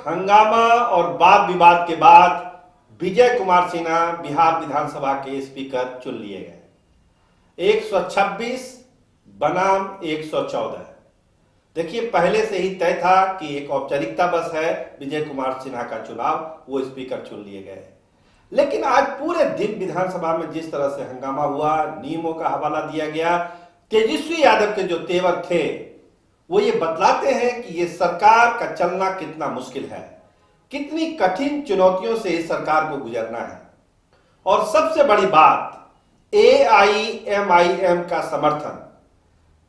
हंगामा और वाद विवाद के बाद विजय कुमार सिन्हा बिहार विधानसभा के स्पीकर चुन लिए गए। 126 बनाम 114। देखिए, पहले से ही तय था कि एक औपचारिकता बस है विजय कुमार सिन्हा का चुनाव, वो स्पीकर चुन लिए गए। लेकिन आज पूरे दिन विधानसभा में जिस तरह से हंगामा हुआ, नियमों का हवाला दिया गया, तेजस्वी यादव के जो तेवर थे वो ये बतलाते हैं कि ये सरकार का चलना कितना मुश्किल है, कितनी कठिन चुनौतियों से इस सरकार को गुजरना है। और सबसे बड़ी बात, AIMIM का समर्थन।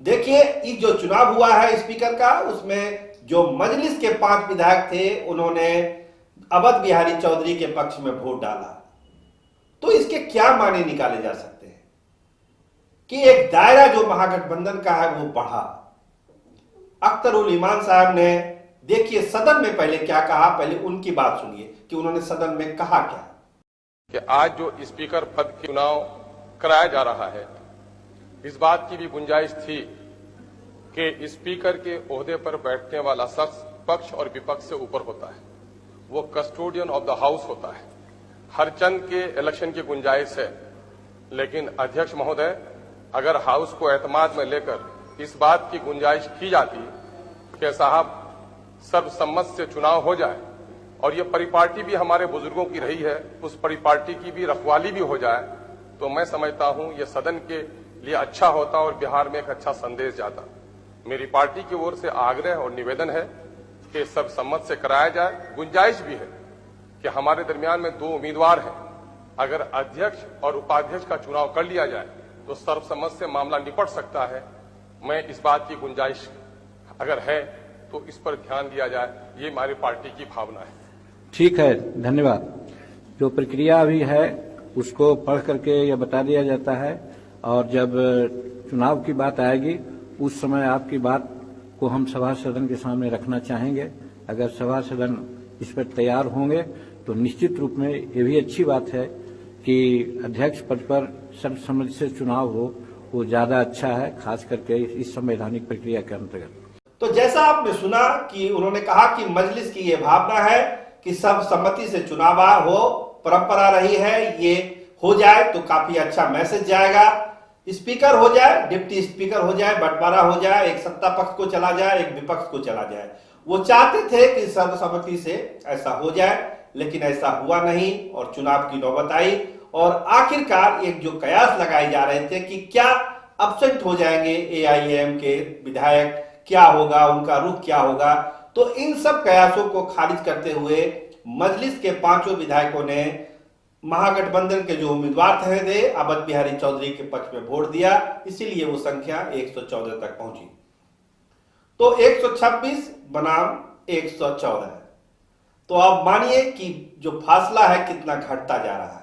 देखिए, ये जो चुनाव हुआ है स्पीकर का, उसमें जो मजलिस के 5 विधायक थे उन्होंने अवध बिहारी चौधरी के पक्ष में वोट डाला। तो इसके क्या माने निकाले जा सकते हैं कि एक दायरा जो महागठबंधन का है वो बढ़ा। अख्तर उल ईमान साहब ने, देखिए सदन में पहले क्या कहा, पहले उनकी बात सुनिए कि उन्होंने सदन में कहा क्या। कि आज जो स्पीकर पद के चुनाव कराया जा रहा है, इस बात की भी गुंजाइश थी कि स्पीकर के ओहदे पर बैठने वाला शख्स पक्ष और विपक्ष से ऊपर होता है, वो कस्टोडियन ऑफ द हाउस होता है। हर चंद के इलेक्शन की गुंजाइश है, लेकिन अध्यक्ष महोदय, अगर हाउस को एतमाद में लेकर इस बात की गुंजाइश की जाती कि साहब सर्वसम्मत से चुनाव हो जाए और ये परिपाटी भी हमारे बुजुर्गों की रही है, उस परिपाटी की भी रखवाली भी हो जाए, तो मैं समझता हूं ये सदन के लिए अच्छा होता और बिहार में एक अच्छा संदेश जाता। मेरी पार्टी की ओर से आग्रह और निवेदन है कि सर्वसम्मत से कराया जाए। गुंजाइश भी है कि हमारे दरमियान में 2 उम्मीदवार हैं, अगर अध्यक्ष और उपाध्यक्ष का चुनाव कर लिया जाए तो सर्वसम्मत से मामला निपट सकता है। मैं इस बात की गुंजाइश अगर है तो इस पर ध्यान दिया जाए, ये हमारी पार्टी की भावना है। ठीक है, धन्यवाद। जो प्रक्रिया अभी है उसको पढ़ करके यह बता दिया जाता है, और जब चुनाव की बात आएगी उस समय आपकी बात को हम सभा सदन के सामने रखना चाहेंगे। अगर सभा सदन इस पर तैयार होंगे तो निश्चित रूप में ये भी अच्छी बात है कि अध्यक्ष पद पर सर्वसम्मति से चुनाव हो, वो ज्यादा अच्छा है, खास करके इस संवैधानिक प्रक्रिया के अंतर्गत। तो जैसा आपने सुना कि उन्होंने कहा कि मजलिस की ये भावना है कि सर्वसम्मति से चुनाव हो, परंपरा रही है, ये हो जाए तो काफी अच्छा मैसेज जाएगा। स्पीकर हो जाए, डिप्टी स्पीकर हो जाए, बंटवारा हो जाए, एक सत्ता पक्ष को चला जाए, एक विपक्ष को चला जाए। वो चाहते थे कि सर्वसम्मति से ऐसा हो जाए, लेकिन ऐसा हुआ नहीं और चुनाव की नौबत आई। और आखिरकार एक जो कयास लगाए जा रहे थे कि क्या अपसेट हो जाएंगे AIM के विधायक, क्या होगा, उनका रुख क्या होगा, तो इन सब कयासों को खारिज करते हुए मजलिस के 5 विधायकों ने महागठबंधन के जो उम्मीदवार थे अवध बिहारी चौधरी के पक्ष में वोट दिया, इसीलिए वो संख्या 114 तक पहुंची। तो 126 बनाम 114। तो अब मानिए कि जो फासला है कितना घटता जा रहा है।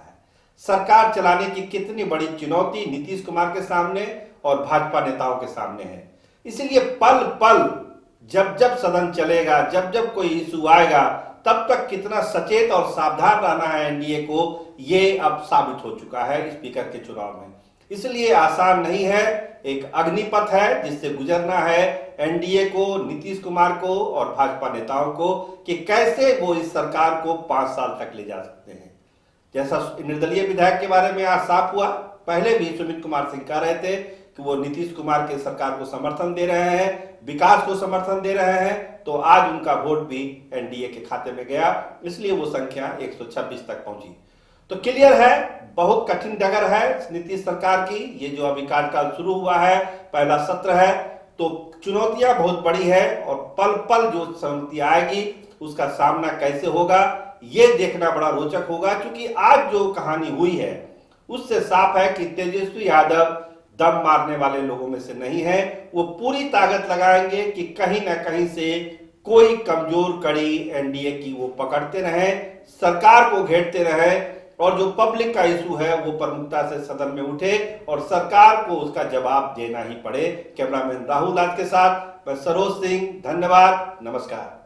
सरकार चलाने की कितनी बड़ी चुनौती नीतीश कुमार के सामने और भाजपा नेताओं के सामने है। इसलिए पल पल जब जब सदन चलेगा, जब जब कोई इशू आएगा, तब तक कितना सचेत और सावधान रहना है एनडीए को, ये अब साबित हो चुका है स्पीकर के चुनाव में। इसलिए आसान नहीं है, एक अग्निपथ है जिससे गुजरना है एनडीए को, नीतीश कुमार को और भाजपा नेताओं को, कि कैसे वो इस सरकार को 5 साल तक ले जा सकते हैं। जैसा निर्दलीय विधायक के बारे में आज साफ हुआ, पहले भी सुमित कुमार सिंह कह रहे थे कि वो नीतीश कुमार के सरकार को समर्थन दे रहे हैं, विकास को समर्थन दे रहे हैं, तो आज उनका वोट भी एनडीए के खाते में गया, इसलिए वो संख्या 126 तक पहुंची। तो क्लियर है, बहुत कठिन डगर है नीतीश सरकार की। ये जो अभी कार्यकाल शुरू हुआ है, पहला सत्र है, तो चुनौतियां बहुत बड़ी है और पल पल जो चुनौती आएगी उसका सामना कैसे होगा ये देखना बड़ा रोचक होगा। क्योंकि आज जो कहानी हुई है उससे साफ है कि तेजस्वी यादव दम मारने वाले लोगों में से नहीं है। वो पूरी ताकत लगाएंगे कि कहीं ना कहीं से कोई कमजोर कड़ी एनडीए की वो पकड़ते रहे, सरकार को घेरते रहे, और जो पब्लिक का इशू है वो प्रमुखता से सदन में उठे और सरकार को उसका जवाब देना ही पड़े। कैमरामैन राहुल आज के साथ मैं सरोज सिंह, धन्यवाद, नमस्कार।